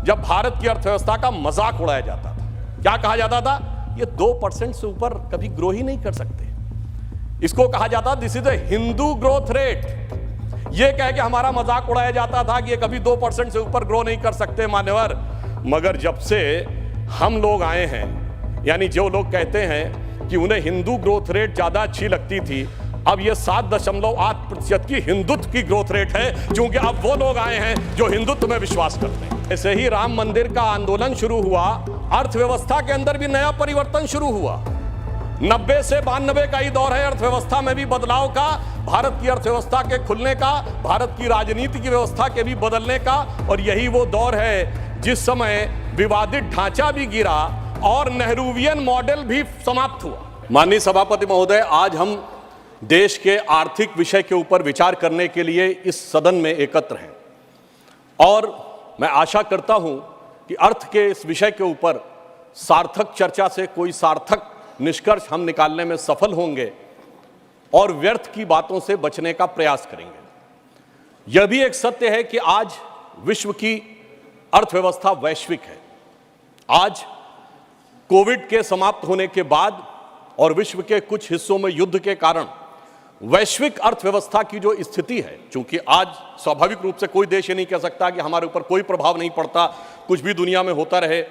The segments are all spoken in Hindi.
जब भारत की अर्थव्यवस्था का मजाक उड़ाया जाता था। क्या कहा जाता था? ये 2% से ऊपर कभी ग्रो ही नहीं कर सकते। इसको कहा जाता this is a Hindu growth rate. ये कह के हमारा मजाक उड़ाया जाता था कि ये कभी 2% से ऊपर ग्रो नहीं कर सकते मान्यवर। मगर जब से हम लोग आए हैं, यानी जो लोग कहते हैं कि उन्हें हिंदू ग्रोथ रेट ज्यादा अच्छी लगती थी, अब ये 7.8% की हिंदुत्व की ग्रोथ रेट है, क्योंकि अब वो लोग आए हैं जो हिंदुत्व में विश्वास करते हैं। ऐसे ही राम मंदिर का आंदोलन शुरू हुआ, अर्थव्यवस्था के अंदर भी नया परिवर्तन शुरू हुआ। 90 से 92 का ही दौर है अर्थव्यवस्था में भी बदलाव का, भारत की अर्थव्यवस्था के खुलने का, भारत की राजनीति की व्यवस्था के भी बदलने का। और यही वो दौर है जिस समय विवादित ढांचा भी गिरा और नेहरूवियन मॉडल भी समाप्त हुआ। माननीय सभापति महोदय, आज हम देश के आर्थिक विषय के ऊपर विचार करने के लिए इस सदन में एकत्र हैं और मैं आशा करता हूं कि अर्थ के इस विषय के ऊपर सार्थक चर्चा से कोई सार्थक निष्कर्ष हम निकालने में सफल होंगे और व्यर्थ की बातों से बचने का प्रयास करेंगे। यह भी एक सत्य है कि आज विश्व की अर्थव्यवस्था वैश्विक है। आज कोविड के समाप्त होने के बाद और विश्व के कुछ हिस्सों में युद्ध के कारण वैश्विक अर्थव्यवस्था की जो स्थिति है, चूंकि आज स्वाभाविक रूप से कोई देश ये नहीं कह सकता कि हमारे ऊपर कोई प्रभाव नहीं पड़ता, कुछ भी दुनिया में होता रहे।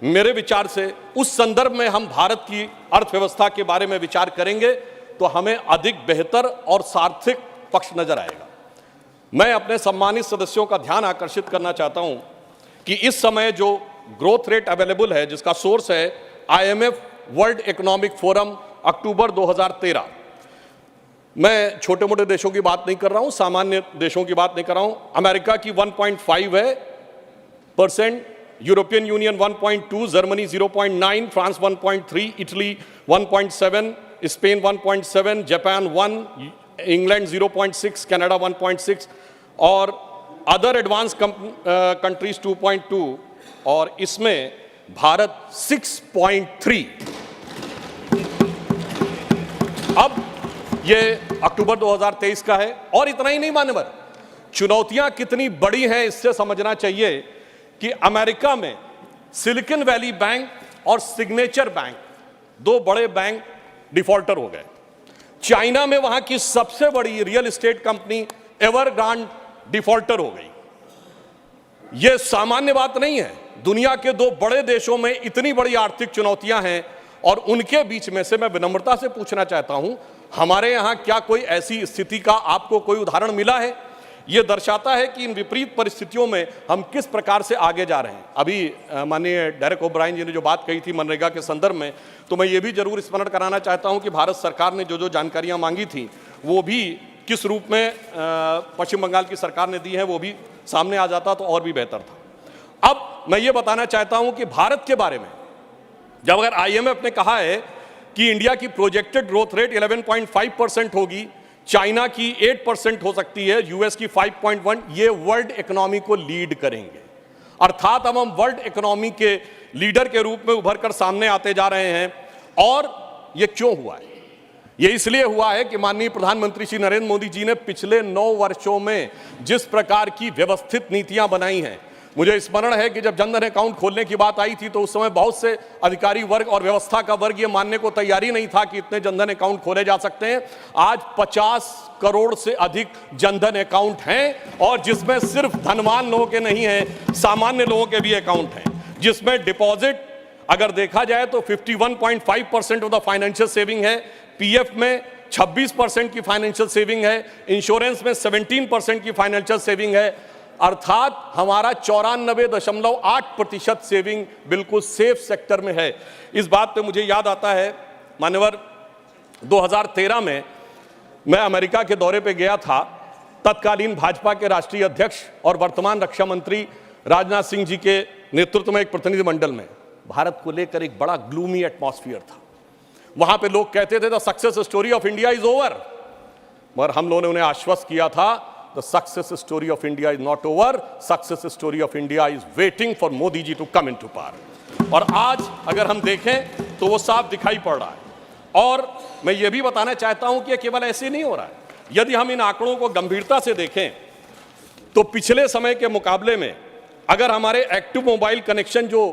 मेरे विचार से उस संदर्भ में हम भारत की अर्थव्यवस्था के बारे में विचार करेंगे तो हमें अधिक बेहतर और सार्थक पक्ष नजर आएगा। मैं अपने सम्मानित सदस्यों का ध्यान आकर्षित करना चाहता हूं कि इस समय जो ग्रोथ रेट अवेलेबल है, जिसका सोर्स है IMF वर्ल्ड इकोनॉमिक फोरम अक्टूबर 2013। मैं छोटे मोटे देशों की बात नहीं कर रहा हूं, सामान्य देशों की बात नहीं कर रहा हूं। अमेरिका की 1.5 है %, European union 1.2, Germany 0.9, France 1.3, Italy 1.7, Spain 1.7, Japan 1, England 0.6, Canada 1.6 और अदर एडवांस कंट्रीज 2.2 और इसमें भारत 6.3। अब ये अक्टूबर 2023 का है और इतना ही नहीं मान्यवर, चुनौतियां कितनी बड़ी हैं इससे समझना चाहिए कि अमेरिका में सिलिकॉन वैली बैंक और सिग्नेचर बैंक, दो बड़े बैंक डिफॉल्टर हो गए। चाइना में वहां की सबसे बड़ी रियल एस्टेट कंपनी एवरग्रांड डिफॉल्टर हो गई। यह सामान्य बात नहीं है। दुनिया के दो बड़े देशों में इतनी बड़ी आर्थिक चुनौतियां हैं और उनके बीच में से मैं विनम्रता से पूछना चाहता हूं, हमारे यहां क्या कोई ऐसी स्थिति का आपको कोई उदाहरण मिला है? यह दर्शाता है कि इन विपरीत परिस्थितियों में हम किस प्रकार से आगे जा रहे हैं। अभी माननीय डेरेक ओब्रायन जी ने जो बात कही थी मनरेगा के संदर्भ में, तो मैं ये भी जरूर स्मरण कराना चाहता हूं कि भारत सरकार ने जो जो जानकारियां मांगी थी वो भी किस रूप में पश्चिम बंगाल की सरकार ने दी है, वो भी सामने आ जाता तो और भी बेहतर था। अब मैं ये बताना चाहता हूं कि भारत के बारे में जब अगर IMF ने कहा है कि इंडिया की प्रोजेक्टेड ग्रोथ रेट 11.5% होगी, चाइना की 8% हो सकती है, यूएस की 5.1, ये वर्ल्ड इकोनॉमी को लीड करेंगे। अर्थात अब हम वर्ल्ड इकोनॉमी के लीडर के रूप में उभर कर सामने आते जा रहे हैं। और ये क्यों हुआ है? ये इसलिए हुआ है कि माननीय प्रधानमंत्री श्री नरेंद्र मोदी जी ने पिछले 9 वर्षों में जिस प्रकार की व्यवस्थित नीतियां बनाई हैं। मुझे स्मरण है कि जब जनधन अकाउंट खोलने की बात आई थी तो उस समय बहुत से अधिकारी वर्ग और व्यवस्था का वर्ग ये मानने को तैयार ही नहीं था कि इतने जनधन अकाउंट खोले जा सकते हैं। आज 50 करोड़ से अधिक जनधन अकाउंट हैं और जिसमें सिर्फ धनवान लोगों के नहीं हैं, सामान्य लोगों के भी अकाउंट हैं, जिसमें डिपॉजिट अगर देखा जाए तो 51.5% ऑफ द फाइनेंशियल सेविंग है, PF में 26% की फाइनेंशियल सेविंग है, इंश्योरेंस में 17% की फाइनेंशियल सेविंग है। अर्थात हमारा 94.8% सेविंग बिल्कुल सेफ सेक्टर में है। इस बात पे मुझे याद आता है मान्यवर, 2013 में मैं अमेरिका के दौरे पे गया था। तत्कालीन भाजपा के राष्ट्रीय अध्यक्ष और वर्तमान रक्षा मंत्री राजनाथ सिंह जी के नेतृत्व में एक प्रतिनिधिमंडल में भारत को लेकर एक बड़ा ग्लूमी एटमॉस्फेयर था। वहां पे लोग कहते थे the success story of India is over, मगर हम लोगों ने उन्हें आश्वस्त किया था the success story of India is not over, success story of India is waiting for Modi ji to come into power. और आज अगर हम देखें तो वो साफ दिखाई पड़ रहा है। और मैं ये भी बताना चाहता हूं कि केवल ऐसे नहीं हो रहा है। यदि हम इन आंकड़ों को गंभीरता से देखें तो पिछले समय के मुकाबले में अगर हमारे एक्टिव मोबाइल कनेक्शन जो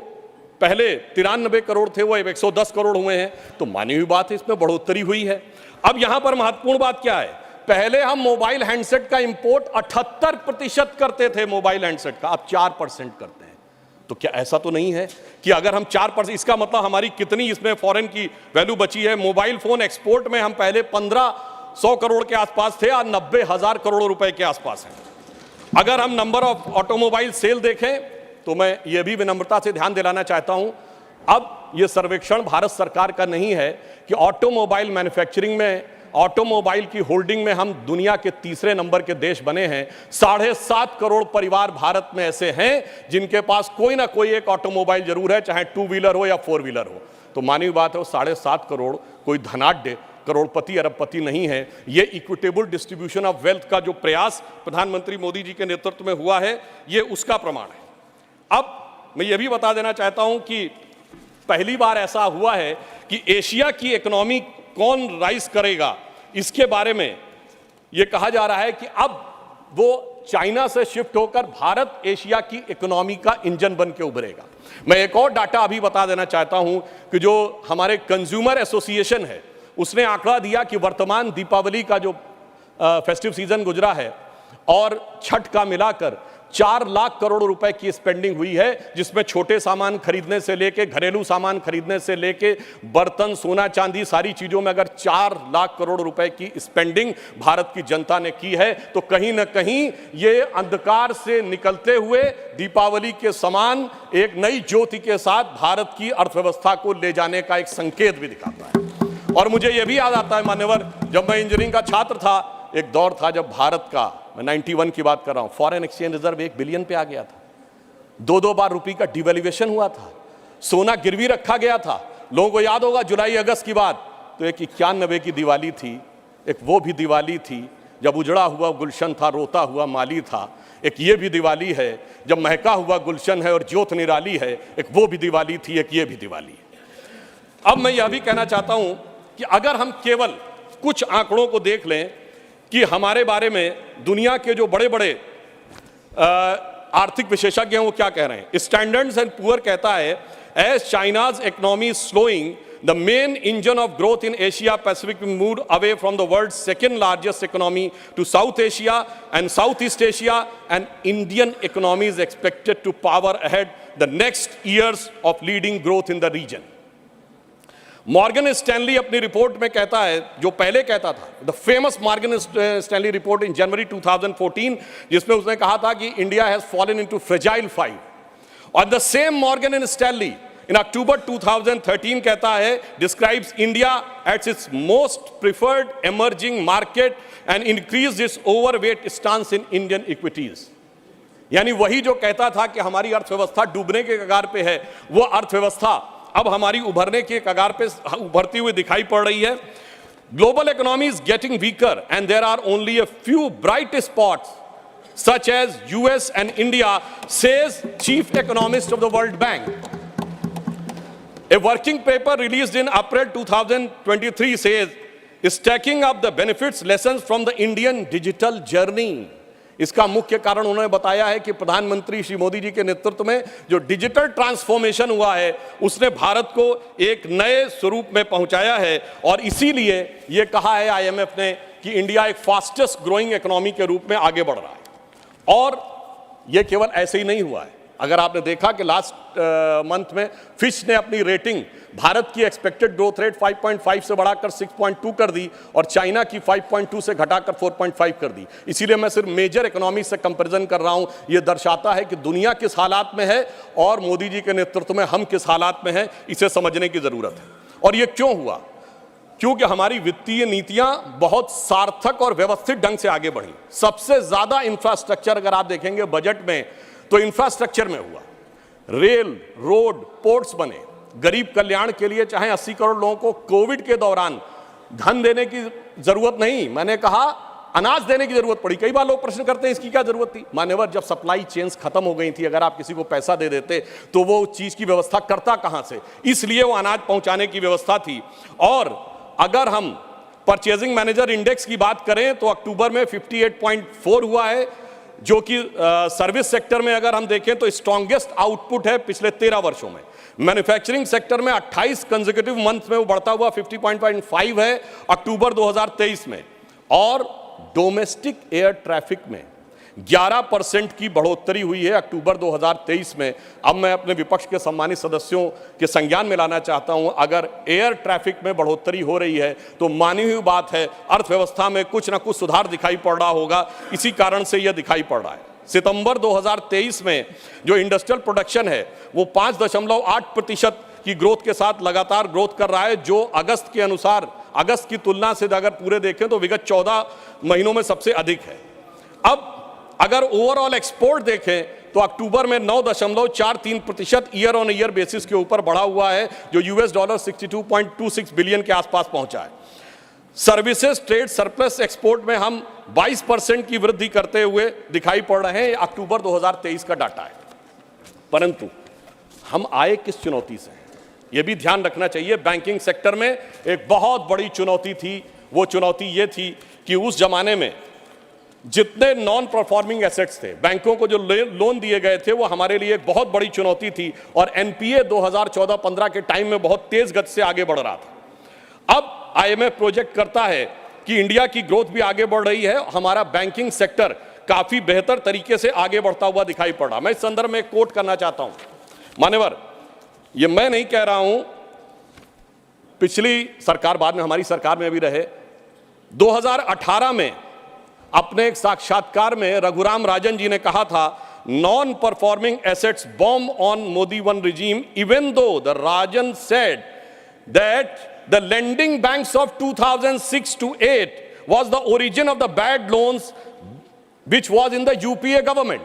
पहले 93 करोड़ थे वो अब 110 करोड़ हुए हैं, तो मानी हुई बात है, इसमें बढ़ोतरी हुई है। अब यहां पर महत्वपूर्ण बात क्या है, पहले हम मोबाइल हैंडसेट का इंपोर्ट 78% करते थे मोबाइल हैंडसेट का, अब 4% करते हैं। तो क्या ऐसा तो नहीं है कि अगर हम 4%, इसका मतलब हमारी कितनी इसमें फॉरेन की वैल्यू बची है। मोबाइल फोन एक्सपोर्ट में हम पहले 1500 करोड़ के आसपास थे, आज 90,000 करोड़ रुपए के आसपास हैं। अगर हम नंबर ऑफ ऑटोमोबाइल सेल देखें तो मैं ये भी विनम्रता से ध्यान दिलाना चाहता हूं, अब ये सर्वेक्षण भारत सरकार का नहीं है कि ऑटोमोबाइल मैन्युफैक्चरिंग में, ऑटोमोबाइल की होल्डिंग में हम दुनिया के तीसरे नंबर के देश बने हैं। 7.5 करोड़ परिवार भारत में ऐसे हैं जिनके पास कोई ना कोई एक ऑटोमोबाइल जरूर है, चाहे 2 व्हीलर हो या 4 व्हीलर हो। तो मानी बात है, वो 7.5 करोड़ कोई धनाढ्य करोड़पति अरबपति नहीं है। ये इक्विटेबल डिस्ट्रीब्यूशन ऑफ वेल्थ का जो प्रयास प्रधानमंत्री मोदी जी के नेतृत्व में हुआ है, ये उसका प्रमाण है। अब मैं ये भी बता देना चाहता हूं कि पहली बार ऐसा हुआ है कि एशिया की इकोनॉमी कौन राइज करेगा, इसके बारे में यह कहा जा रहा है कि अब वो चाइना से शिफ्ट होकर भारत एशिया की इकोनॉमी का इंजन बन के उभरेगा। मैं एक और डाटा अभी बता देना चाहता हूं कि जो हमारे कंज्यूमर एसोसिएशन है उसने आंकड़ा दिया कि वर्तमान दीपावली का जो फेस्टिव सीजन गुजरा है और छठ का मिलाकर 4 लाख करोड़ रुपए की स्पेंडिंग हुई है, जिसमें छोटे सामान खरीदने से लेके, घरेलू सामान खरीदने से लेके, बर्तन, सोना चांदी, सारी चीजों में अगर 4 लाख करोड़ रुपए की स्पेंडिंग भारत की जनता ने की है, तो कहीं ना कहीं ये अंधकार से निकलते हुए दीपावली के समान एक नई ज्योति के साथ भारत की अर्थव्यवस्था को ले जाने का एक संकेत भी दिखाता है। और मुझे यह भी याद आता है मान्यवर, जब मैं इंजीनियरिंग का छात्र था, एक दौर था जब भारत का, मैं 91 की बात कर रहा हूं, फॉरेन एक्सचेंज रिजर्व 1 बिलियन पे आ गया था। 2 बार रुपये का डिवैल्यूएशन हुआ था, सोना गिरवी रखा गया था। लोगों को याद होगा जुलाई अगस्त की बात, तो एक 91 की दिवाली थी, एक वो भी दिवाली थी जब उजड़ा हुआ गुलशन था, रोता हुआ माली था। एक ये भी दिवाली है जब महका हुआ गुलशन है और ज्योत निराली है, एक वो भी दिवाली थी, एक ये भी दिवाली है। अब मैं यह भी कहना चाहता हूं कि अगर हम केवल कुछ आंकड़ों को देख लें कि हमारे बारे में दुनिया के जो बड़े बड़े आर्थिक विशेषज्ञ हैं वो क्या कह रहे हैं। स्टैंडर्ड्स एंड पुअर कहता है, as China's economy slowing, the main engine of growth in Asia Pacific move away from the world second largest economy to South Asia and South East Asia, and Indian economy is expected to power ahead the next years of leading growth in the region. Morgan Stanley अपनी रिपोर्ट में कहता है, जो पहले कहता था, the famous Morgan Stanley report in January 2014, जिसमें उसने कहा था कि India has fallen into fragile 5। और the same Morgan and Stanley in October 2013 कहता है, describes India at its most preferred emerging market and increase its overweight stance in Indian equities. यानी वही जो कहता था कि हमारी अर्थव्यवस्था डूबने के कगार पे है, वो अर्थव्यवस्था अब हमारी उभरने के कगार पे उभरती हुई दिखाई पड़ रही है। Global economy is getting weaker and there are only a few bright spots such as US and India, says chief economist of the world bank. A working paper released in April 2023 says, stacking up the benefits lessons from the Indian digital journey। इसका मुख्य कारण उन्होंने बताया है कि प्रधानमंत्री श्री मोदी जी के नेतृत्व में जो डिजिटल ट्रांसफॉर्मेशन हुआ है उसने भारत को एक नए स्वरूप में पहुंचाया है, और इसीलिए यह कहा है आईएमएफ ने कि इंडिया एक फास्टेस्ट ग्रोइंग इकोनॉमी के रूप में आगे बढ़ रहा है। और यह केवल ऐसे ही नहीं हुआ है। अगर आपने देखा कि लास्ट मंथ में फिच ने अपनी रेटिंग भारत की एक्सपेक्टेड ग्रोथ रेट 5.5 से बढ़ाकर 6.2 कर दी और चाइना की 5.2 से घटाकर 4.5 कर दी। इसीलिए मैं सिर्फ मेजर इकोनॉमी से कंपैरिजन कर रहा हूं। यह दर्शाता है कि दुनिया किस हालात में है और मोदी जी के नेतृत्व में हम किस हालात में हैं, इसे समझने की जरूरत है। और यह क्यों हुआ? क्योंकि हमारी वित्तीय नीतियां बहुत सार्थक और व्यवस्थित ढंग से आगे बढ़ी। सबसे ज्यादा इंफ्रास्ट्रक्चर अगर आप देखेंगे बजट में तो इंफ्रास्ट्रक्चर में हुआ। रेल, रोड, पोर्ट्स बने। गरीब कल्याण के लिए चाहे 80 करोड़ लोगों को कोविड के दौरान धन देने की जरूरत नहीं, मैंने कहा अनाज देने की जरूरत पड़ी। कई बार लोग प्रश्न करते हैं इसकी क्या जरूरत थी। मान्यवर, जब सप्लाई चेन्स खत्म हो गई थी, अगर आप किसी को पैसा दे देते तो वो चीज की व्यवस्था करता कहां से, इसलिए वो अनाज पहुंचाने की व्यवस्था थी। और अगर हम परचेजिंग मैनेजर इंडेक्स की बात करें तो अक्टूबर में 58.4 हुआ है, जो कि सर्विस सेक्टर में अगर हम देखें तो स्ट्रॉन्गेस्ट आउटपुट है पिछले 13 वर्षों में। मैन्युफैक्चरिंग सेक्टर में 28 कंसेक्यूटिव मंथ में वो बढ़ता हुआ 50.5 है अक्टूबर 2023 में, और डोमेस्टिक एयर ट्रैफिक में 11% की बढ़ोतरी हुई है अक्टूबर 2023 में। अब मैं अपने विपक्ष के सम्मानित सदस्यों के संज्ञान में लाना चाहता हूं, अगर एयर ट्रैफिक में बढ़ोतरी हो रही है तो मानी हुई बात है अर्थव्यवस्था में कुछ ना कुछ सुधार दिखाई पड़ रहा होगा, इसी कारण से यह दिखाई पड़ रहा है। सितंबर 2023 में जो इंडस्ट्रियल प्रोडक्शन है वो 5.8% की ग्रोथ के साथ लगातार ग्रोथ कर रहा है, जो अगस्त के अनुसार, अगस्त की तुलना से अगर पूरे देखें तो विगत 14 महीनों में सबसे अधिक है। अब अगर ओवरऑल एक्सपोर्ट देखें तो अक्टूबर में 9.43% ईयर ऑन ईयर बेसिस के ऊपर बढ़ा हुआ है, जो $62.26 बिलियन के आसपास पहुंचा है। सर्विसेज ट्रेड सरप्लस एक्सपोर्ट में हम 22% की वृद्धि करते हुए दिखाई पड़ रहे हैं, अक्टूबर 2023 का डाटा है। परंतु हम आए किस चुनौती से, यह भी ध्यान रखना चाहिए। बैंकिंग सेक्टर में एक बहुत बड़ी चुनौती थी, वो चुनौती ये थी कि उस जमाने में जितने नॉन परफॉर्मिंग एसेट्स थे, बैंकों को जो लोन दिए गए थे, वो हमारे लिए एक बहुत बड़ी चुनौती थी, और एनपीए 2014-15 के टाइम में बहुत तेज गति से आगे बढ़ रहा था। अब आईएमएफ प्रोजेक्ट करता है कि इंडिया की ग्रोथ भी आगे बढ़ रही है, हमारा बैंकिंग सेक्टर काफी बेहतर तरीके से आगे बढ़ता हुआ दिखाई पड़ रहा। मैं इस संदर्भ में एक कोट करना चाहता हूं, मान्यवर, ये मैं नहीं कह रहा हूं, पिछली सरकार, बाद में हमारी सरकार में भी रहे, 2018 में अपने एक साक्षात्कार में रघुराम राजन जी ने कहा था, non performing assets bomb on Modi one regime, even though the Rajan said that the lending banks of 2006 to 8 was the origin of the bad loans which was in the UPA government.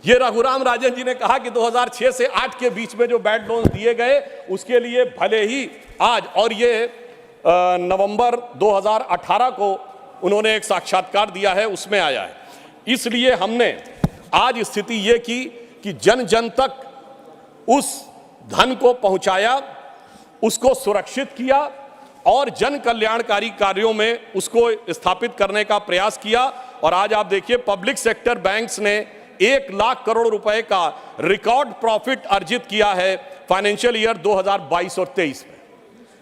ये रघुराम राजन जी ने कहा कि 2006 से 8 के बीच में जो बैड लोन्स दिए गए, उसके लिए भले ही आज, और ये नवंबर 2018 को उन्होंने एक साक्षात्कार दिया है, उसमें आया है। इसलिए हमने आज स्थिति यह की कि जन जन तक उस धन को पहुंचाया, उसको सुरक्षित किया और जन कल्याणकारी कार्यों में उसको स्थापित करने का प्रयास किया। और आज आप देखिए, पब्लिक सेक्टर बैंक्स ने 1 लाख करोड़ रुपए का रिकॉर्ड प्रॉफिट अर्जित किया है फाइनेंशियल ईयर 2022 और 23 में।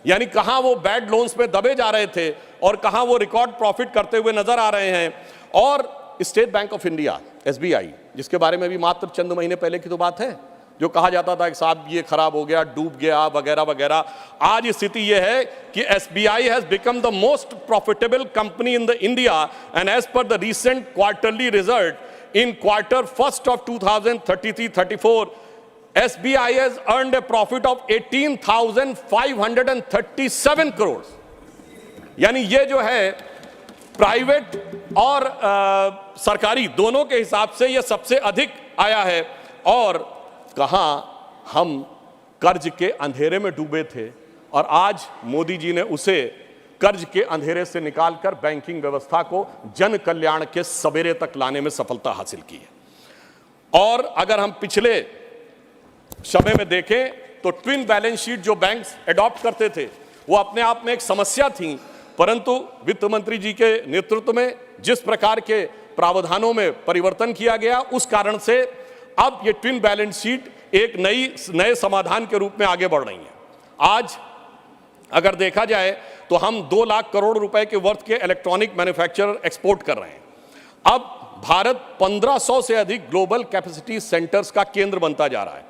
यानी कहां वो बैड लोन्स में दबे जा रहे थे और कहां वो रिकॉर्ड प्रॉफिट करते हुए नजर आ रहे हैं। और state bank of India, SBI, जिसके बारे में भी मात्र चंद महीने पहले की तो बात है, जो कहा जाता था कि साहब ये खराब हो गया, डूब गया, वगैरह वगैरह, आज स्थिति यह है कि SBI has become the most profitable company in the India, and as per the recent quarterly result in quarter first of 2033-34, SBI has earned a profit of 18,537 crores। यानी ये जो है प्राइवेट और सरकारी दोनों के हिसाब से ये सबसे अधिक आया है। और कहां हम कर्ज के अंधेरे में डूबे थे, और आज मोदी जी ने उसे कर्ज के अंधेरे से निकालकर बैंकिंग व्यवस्था को जन कल्याण के सवेरे तक लाने में सफलता हासिल की है। और अगर हम पिछले समय में देखें तो ट्विन बैलेंस शीट जो बैंक्स एडॉप्ट करते थे, वो अपने आप में एक समस्या थी, परंतु वित्त मंत्री जी के नेतृत्व में जिस प्रकार के प्रावधानों में परिवर्तन किया गया, उस कारण से अब ये ट्विन बैलेंस शीट एक नए समाधान के रूप में आगे बढ़ रही है। आज अगर देखा जाए तो हम 2 लाख करोड़ रुपए के वर्थ के इलेक्ट्रॉनिक मैन्युफैक्चरर एक्सपोर्ट कर रहे हैं। अब भारत 1500 से अधिक ग्लोबल कैपेसिटी सेंटर्स का केंद्र बनता जा रहा है।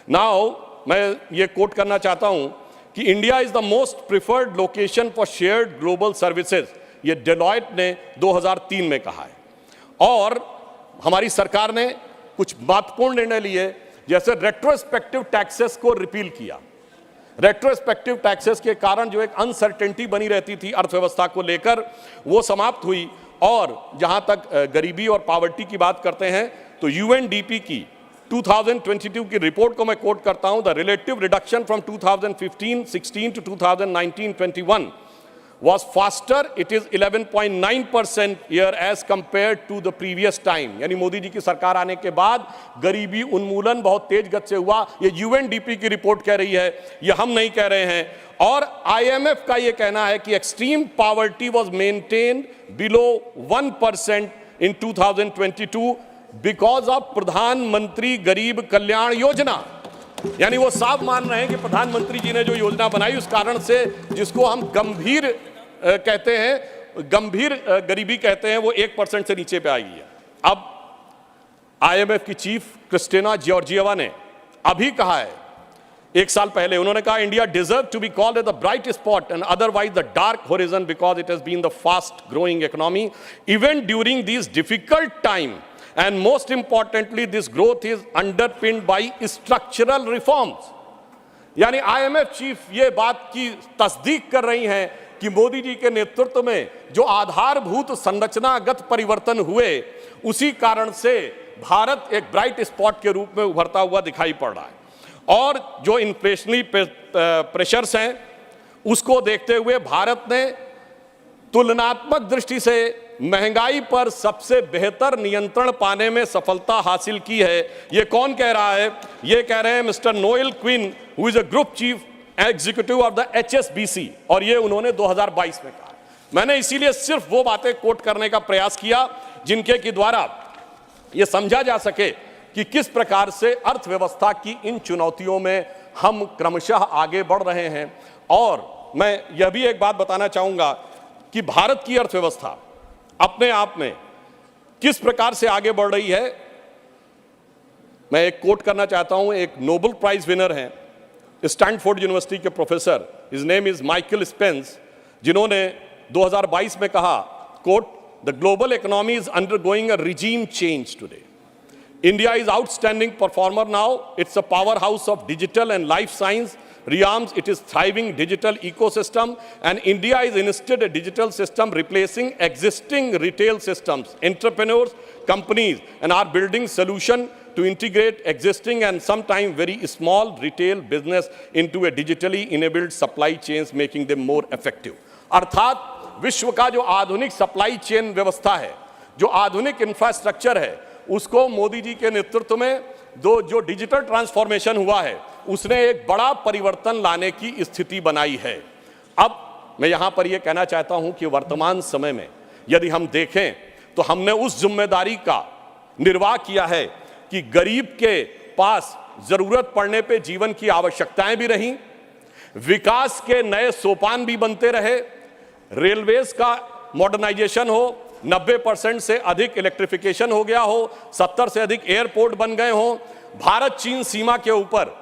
नाउ मैं ये कोट करना चाहता हूं कि India is the most preferred location for shared global services, ये डेलॉयट ने 2003 में कहा है। और हमारी सरकार ने कुछ महत्वपूर्ण निर्णय लिए, जैसे रेट्रोस्पेक्टिव टैक्सेस को रिपील किया। रेट्रोस्पेक्टिव टैक्सेस के कारण जो एक अनसर्टेनिटी बनी रहती थी अर्थव्यवस्था को लेकर, वो समाप्त हुई। और जहां तक गरीबी और पॉवर्टी की बात करते हैं तो यूएनडीपी की 2022 की रिपोर्ट को मैं कोट करता हूं, the relative reduction from 2015-16 to 2019-21 was faster, it is 11.9% year as compared to the previous time। यानी मोदी जी की सरकार आने के बाद गरीबी उन्मूलन बहुत तेज गति से हुआ, ये यूएनडीपी की रिपोर्ट कह रही है, ये हम नहीं कह रहे हैं। और आईएमएफ का ये कहना है कि extreme poverty was maintained below 1% in 2022 because of प्रधानमंत्री गरीब कल्याण योजना। यानी वो साफ मान रहे हैं कि प्रधानमंत्री जी ने जो योजना बनाई उस कारण से जिसको हम गंभीर कहते हैं, गंभीर गरीबी कहते हैं, वो 1% से नीचे पे आई है। अब IMF की चीफ क्रिस्टिना जॉर्जिएवा ने अभी कहा है, एक साल पहले उन्होंने कहा, India deserve to be called as the bright spot and otherwise the dark horizon because it has been the fast growing economy even during this difficult time and most importantly this growth is underpinned by structural reforms. यानी IMF चीफ ये बात की तस्दीक कर रही हैं कि मोदी जी के नेतृत्व में जो आधारभूत संरचनागत परिवर्तन हुए उसी कारण से भारत एक ब्राइट स्पॉट के रूप में उभरता हुआ दिखाई पड़ रहा है। और जो इन्फ्लेशनरी प्रेशर्स हैं उसको देखते हुए भारत ने तुलनात्मक दृष्टि से महंगाई पर सबसे बेहतर नियंत्रण पाने में सफलता हासिल की है। ये कौन कह रहा है? ये कह रहे हैं mister Noel Quinn, who is a group chief executive of the HSBC, और ये उन्होंने 2022 में कहा। मैंने इसीलिए सिर्फ वो बातें कोट करने का प्रयास किया जिनके के द्वारा ये समझा जा सके कि किस प्रकार से अर्थव्यवस्था की इन चुनौतियों में हम क्रमशः आगे बढ़ रहे हैं। और मैं यह भी एक बात बताना चाहूंगा कि भारत की अर्थव्यवस्था अपने आप में किस प्रकार से आगे बढ़ रही है। मैं एक कोट करना चाहता हूं, एक नोबेल प्राइज विनर हैं, स्टैनफोर्ड यूनिवर्सिटी के professor, his name is Michael Spence, जिन्होंने 2022 में कहा, quote, the global economy is undergoing a regime change today. India is outstanding performer now. It's a powerhouse of digital and life science realms. It is thriving digital ecosystem, and India is instead a digital system replacing existing retail systems. Entrepreneurs, companies, and are building solution to integrate existing and sometimes very small retail business into a digitally enabled supply chains, making them more effective. अर्थात विश्व का जो आधुनिक सप्लाई चेन व्यवस्था है, जो आधुनिक इंफ्रास्ट्रक्चर है, उसको मोदी जी के नेतृत्व में जो डिजिटल ट्रांसफॉर्मेशन हुआ है उसने एक बड़ा परिवर्तन लाने की स्थिति बनाई है। अब मैं यहां पर यह कहना चाहता हूं कि वर्तमान समय में यदि हम देखें तो हमने उस जिम्मेदारी का निर्वाह किया है कि गरीब के पास जरूरत पड़ने पे जीवन की आवश्यकताएं भी रहीं, विकास के नए सोपान भी बनते रहे, रेलवेज का मॉडर्नाइजेशन हो, 90% से अधिक इलेक्ट्रिफिकेशन हो गया हो, 70 से अधिक एयरपोर्ट बन गए हो, भारत चीन सीमा के ऊपर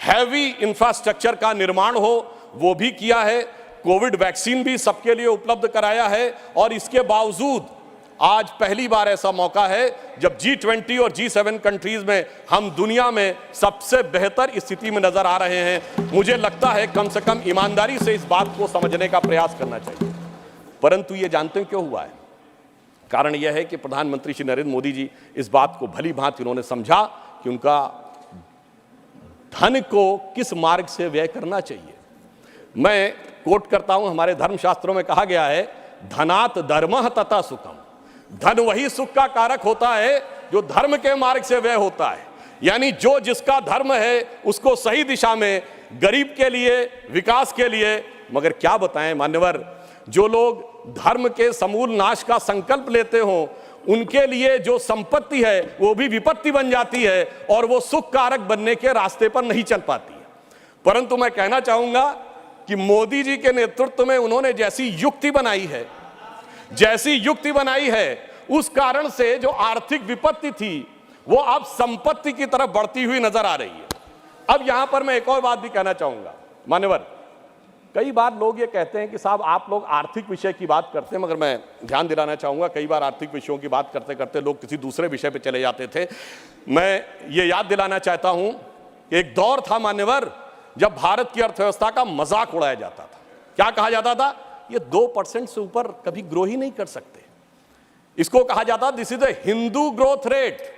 हैवी इंफ्रास्ट्रक्चर का निर्माण हो, वो भी किया है, कोविड वैक्सीन भी सबके लिए उपलब्ध कराया है। और इसके बावजूद आज पहली बार ऐसा मौका है जब G20 और G7 कंट्रीज में हम दुनिया में सबसे बेहतर स्थिति में नजर आ रहे हैं। मुझे लगता है कम से कम ईमानदारी से इस बात को समझने का प्रयास करना चाहिए। परंतु ये जानते हैं क्यों हुआ है? कारण यह है कि प्रधानमंत्री श्री नरेंद्र मोदी जी इस बात को भली भांति उन्होंने समझा कि उनका धन को किस मार्ग से व्यय करना चाहिए। मैं कोट करता हूं, हमारे धर्मशास्त्रों में कहा गया है, धनात् धर्मः तथा सुखम। धन वही सुख का कारक होता है जो धर्म के मार्ग से व्यय होता है। यानी जो जिसका धर्म है उसको सही दिशा में, गरीब के लिए, विकास के लिए। मगर क्या बताएं मान्यवर, जो लोग धर्म के समूल नाश का संकल्प लेते हो उनके लिए जो संपत्ति है वो भी विपत्ति बन जाती है और वो सुख कारक बनने के रास्ते पर नहीं चल पाती है। परंतु मैं कहना चाहूंगा कि मोदी जी के नेतृत्व में उन्होंने जैसी युक्ति बनाई है उस कारण से जो आर्थिक विपत्ति थी वो अब संपत्ति की तरफ बढ़ती हुई नजर आ रही है। अब यहां पर मैं एक और बात भी कहना चाहूंगा मान्यवर, कई बार लोग ये कहते हैं कि साहब आप लोग आर्थिक विषय की बात करते हैं, मगर मैं ध्यान दिलाना चाहूंगा कई बार आर्थिक विषयों की बात करते करते लोग किसी दूसरे विषय पे चले जाते थे। मैं ये याद दिलाना चाहता हूं कि एक दौर था मान्यवर जब भारत की अर्थव्यवस्था का मजाक उड़ाया जाता था। क्या कहा जाता था? ये 2% से ऊपर कभी ग्रो ही नहीं कर सकते। इसको कहा जाता this is a Hindu growth rate.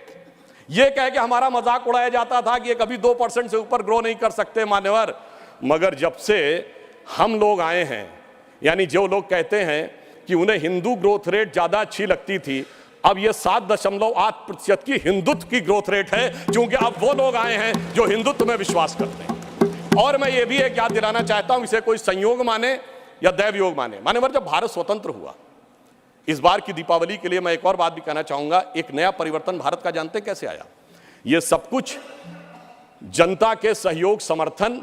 ये कह के हमारा मजाक उड़ाया जाता था कि ये कभी 2% से ऊपर ग्रो नहीं कर सकते मान्यवर। मगर जब से हम लोग आए हैं, यानी जो लोग कहते हैं कि उन्हें हिंदू ग्रोथ रेट ज्यादा अच्छी लगती थी, अब यह 7.8% की हिंदुत्व की ग्रोथ रेट है, क्योंकि अब वो लोग आए हैं जो हिंदुत्व में विश्वास करते हैं। और मैं ये भी एक याद दिलाना चाहता हूं, इसे कोई संयोग माने या दैव योग माने, मान्यवर जब भारत स्वतंत्र हुआ इस बार की दीपावली के लिए मैं एक और बात भी कहना चाहूंगा, एक नया परिवर्तन भारत का जानते कैसे आया? ये सब कुछ जनता के सहयोग, समर्थन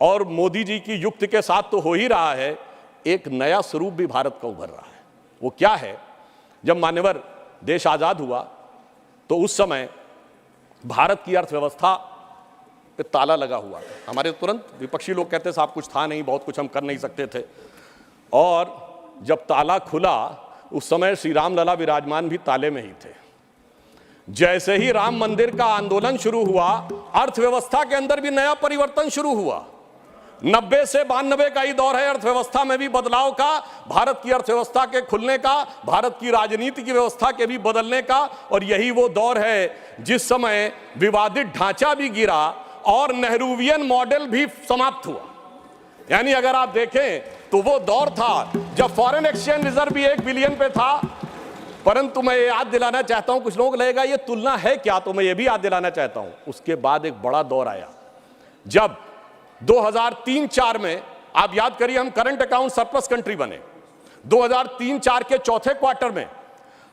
और मोदी जी की युक्ति के साथ तो हो ही रहा है, एक नया स्वरूप भी भारत का उभर रहा है। वो क्या है? जब मान्यवर देश आजाद हुआ तो उस समय भारत की अर्थव्यवस्था पे ताला लगा हुआ था। हमारे तुरंत विपक्षी लोग कहते साहब कुछ था नहीं, बहुत कुछ हम कर नहीं सकते थे। और जब ताला खुला उस समय श्री राम लला विराजमान भी ताले में ही थे। जैसे ही राम मंदिर का आंदोलन शुरू हुआ, अर्थव्यवस्था के अंदर भी नया परिवर्तन शुरू हुआ। 90 से 92 का ही दौर है अर्थव्यवस्था में भी बदलाव का, भारत की अर्थव्यवस्था के खुलने का, भारत की राजनीति की व्यवस्था के भी बदलने का। और यही वो दौर है जिस समय विवादित ढांचा भी गिरा और नेहरूवियन मॉडल भी समाप्त हुआ। यानी अगर आप देखें तो वो दौर था जब फॉरेन एक्सचेंज रिजर्व भी 1 बिलियन पे था। परंतु मैं ये याद दिलाना चाहता हूं, कुछ लोग लगेगा ये तुलना है क्या, तो मैं ये भी याद दिलाना चाहता हूं, उसके बाद एक बड़ा दौर आया जब 2003-4 में, आप याद करिए, हम करंट अकाउंट सरप्लस कंट्री बने। 2003-4 के चौथे क्वार्टर में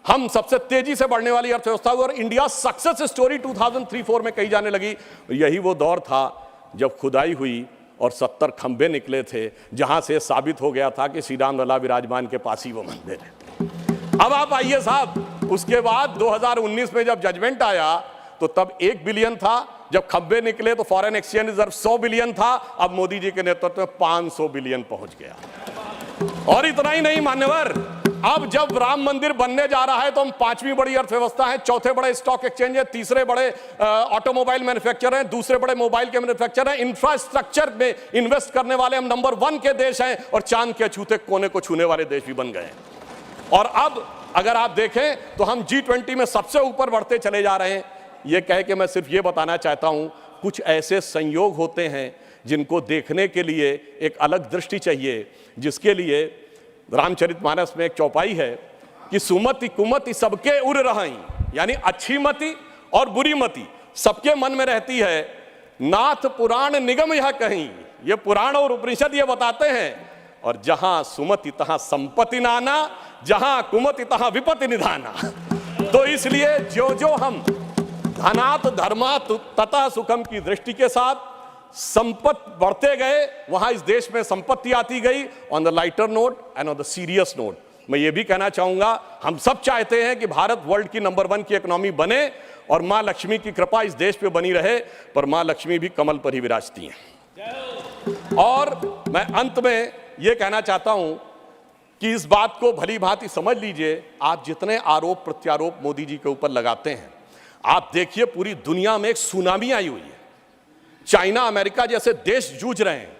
हम सबसे तेजी से बढ़ने वाली अर्थव्यवस्था हुई और इंडिया सक्सेस स्टोरी 2003-4 में कही जाने लगी। यही वो दौर था जब खुदाई हुई और 70 खंबे निकले थे, जहां से साबित हो गया था कि श्री राम लला विराजमान के पास ही वो मंदिर है। अब आप आइए साहब, उसके बाद 2019 में जब जजमेंट आया तो तब 1 बिलियन था, जब खंबे निकले तो फॉरेन एक्सचेंज रिजर्व 100 बिलियन था, अब मोदी जी के नेतृत्व में 500 बिलियन पहुंच गया। और इतना ही नहीं मान्यवर, अब जब राम मंदिर बनने जा रहा है तो हम 5वीं बड़ी अर्थव्यवस्था है, चौथे बड़े स्टॉक एक्सचेंज है, तीसरे बड़े ऑटोमोबाइल मैन्युफैक्चरर हैं, दूसरे बड़े मोबाइल के मैन्युफैक्चरर हैं, इंफ्रास्ट्रक्चर में इन्वेस्ट करने वाले हम नंबर 1 के देश हैं और चांद के छूते कोने को छूने वाले देश भी बन गए हैं। और अब अगर आप देखें तो हम G20 में सबसे ऊपर बढ़ते चले जा रहे हैं। ये कह के मैं सिर्फ ये बताना चाहता हूं, कुछ ऐसे संयोग होते हैं जिनको देखने के लिए एक अलग दृष्टि चाहिए, जिसके लिए रामचरितमानस में एक चौपाई है कि सुमति कुमति सबके उड़ रही, यानी अच्छी मति और बुरी मति सबके मन में रहती है। नाथ पुराण निगम यह कहीं, ये पुराण और उपनिषद ये बताते हैं। और जहां सुमति तहां संपत्ति नाना, जहां कुमति तहां विपत्ति निधाना। तो इसलिए जो जो हम धनात धर्मात तथा सुखम की दृष्टि के साथ संपत्ति बढ़ते गए, वहां इस देश में संपत्ति आती गई। On the lighter note and on the serious note मैं ये भी कहना चाहूंगा, हम सब चाहते हैं कि भारत वर्ल्ड की नंबर 1 की इकोनॉमी बने और मां लक्ष्मी की कृपा इस देश पे बनी रहे, पर मां लक्ष्मी भी कमल पर ही विराजती हैं। और मैं अंत में ये कहना चाहता हूं कि इस बात को भली भांति समझ लीजिए, आप जितने आरोप प्रत्यारोप मोदी जी के ऊपर लगाते हैं, आप देखिए पूरी दुनिया में एक सुनामी आई हुई है। चाइना, अमेरिका जैसे देश जूझ रहे हैं।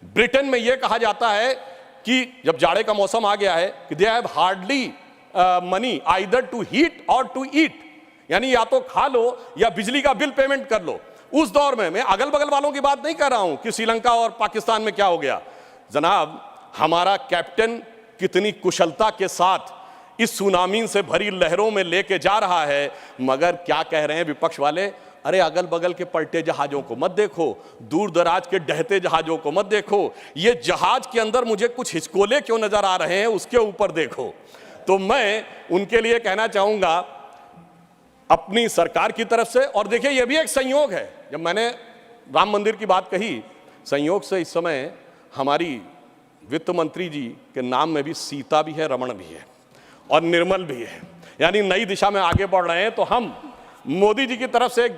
ब्रिटेन में यह कहा जाता है कि जब जाड़े का मौसम आ गया है कि they have hardly money either to heat or to eat, यानी या तो खा लो या बिजली का बिल पेमेंट कर लो। उस दौर में, मैं अगल बगल वालों की बात नहीं कर रहा हूं कि श्रीलंका और पाकिस्तान में क्या हो गया। जनाब, हमारा कैप्टन कितनी कुशलता के साथ इस सुनामी से भरी लहरों में लेके जा रहा है, मगर क्या कह रहे हैं विपक्ष वाले, अरे अगल बगल के पलटे जहाजों को मत देखो, दूर दराज के डहते जहाजों को मत देखो, ये जहाज के अंदर मुझे कुछ हिचकोले क्यों नजर आ रहे हैं उसके ऊपर देखो। तो मैं उनके लिए कहना चाहूंगा अपनी सरकार की तरफ से, और देखिए ये भी एक संयोग है, जब मैंने राम मंदिर की बात कही, संयोग से इस समय हमारी वित्त मंत्री जी के नाम में भी सीता भी है, रमण भी है और निर्मल भी है, यानी नई दिशा में आगे बढ़ रहे हैं। तो हम मोदी जी की तरफ से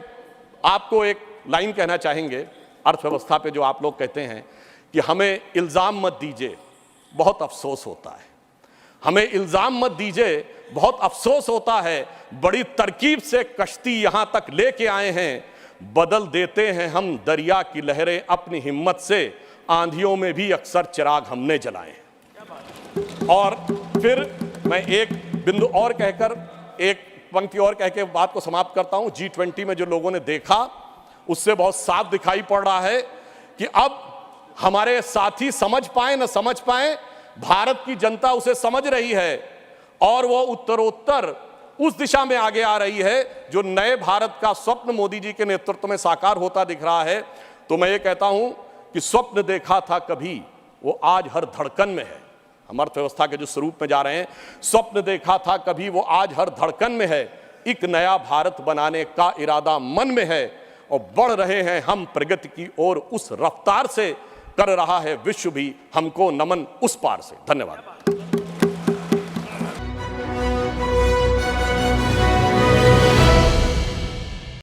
आपको एक लाइन कहना चाहेंगे अर्थव्यवस्था पे, जो आप लोग कहते हैं कि हमें इल्ज़ाम मत दीजिए, बहुत अफसोस होता है। हमें इल्ज़ाम मत दीजिए, बहुत अफसोस होता है। बड़ी तरकीब से कश्ती यहाँ तक लेके आए हैं, बदल देते हैं हम दरिया की लहरें अपनी हिम्मत से, आंधियों में भी अक्सर चिराग हमने जलाए। और फिर मैं एक बिंदु और कहकर, एक पंक्ति और कह के बात को समाप्त करता हूं। G20 में जो लोगों ने देखा उससे बहुत साफ दिखाई पड़ रहा है कि अब हमारे साथी समझ पाए न समझ पाए, भारत की जनता उसे समझ रही है और वो उत्तरोत्तर उस दिशा में आगे आ रही है जो नए भारत का स्वप्न मोदी जी के नेतृत्व में साकार होता दिख रहा है। तो मैं ये कहता हूं कि स्वप्न देखा था कभी, वो आज हर धड़कन में है। हम अर्थव्यवस्था के जो स्वरूप में जा रहे हैं, स्वप्न देखा था कभी वो आज हर धड़कन में है, एक नया भारत बनाने का इरादा मन में है और बढ़ रहे हैं हम प्रगति की ओर उस रफ्तार से, कर रहा है विश्व भी हमको नमन उस पार से। धन्यवाद।